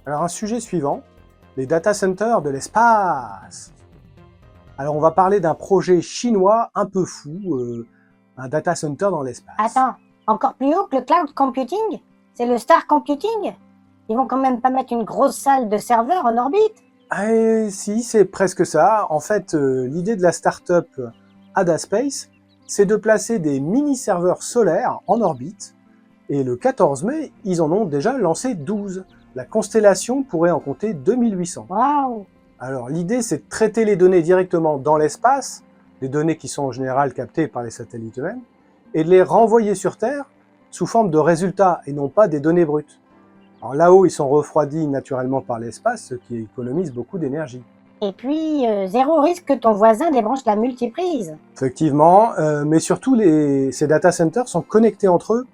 Alors un sujet suivant, les data centers de l'espace. Alors on va parler d'un projet chinois un peu fou, un data center dans l'espace. Attends, encore plus haut que le cloud computing? C'est le star computing? Ils vont quand même pas mettre une grosse salle de serveurs en orbite? Ah, si, c'est presque ça. En fait, l'idée de la start-up Adaspace, c'est de placer des mini-serveurs solaires en orbite. Et le 14 mai, ils en ont déjà lancé 12. La constellation pourrait en compter 2800. Waouh! Alors l'idée, c'est de traiter les données directement dans l'espace, les données qui sont en général captées par les satellites eux-mêmes, et de les renvoyer sur Terre sous forme de résultats et non pas des données brutes. Alors là-haut, ils sont refroidis naturellement par l'espace, ce qui économise beaucoup d'énergie. Et puis, zéro risque que ton voisin débranche la multiprise. Effectivement, mais surtout, ces data centers sont connectés entre eux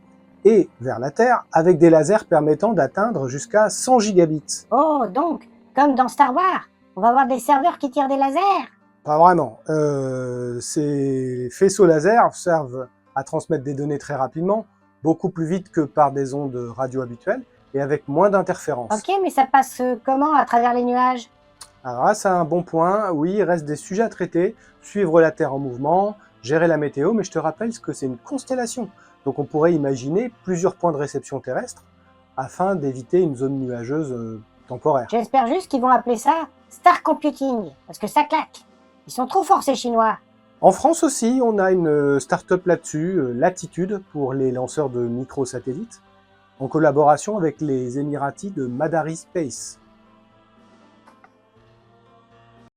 et vers la Terre avec des lasers permettant d'atteindre jusqu'à 100 gigabits. Oh, donc, comme dans Star Wars, on va avoir des serveurs qui tirent des lasers? Pas vraiment. Ces faisceaux laser servent à transmettre des données très rapidement, beaucoup plus vite que par des ondes radio habituelles et avec moins d'interférences. Ok, mais ça passe comment à travers les nuages? Alors là, c'est un bon point. Oui, il reste des sujets à traiter, suivre la Terre en mouvement, gérer la météo, mais je te rappelle que c'est une constellation. Donc on pourrait imaginer plusieurs points de réception terrestre afin d'éviter une zone nuageuse temporaire. J'espère juste qu'ils vont appeler ça star computing, parce que ça claque. Ils sont trop forts ces Chinois. En France aussi, on a une start-up là-dessus, Latitude, pour les lanceurs de microsatellites, en collaboration avec les Émiratis de Madari Space.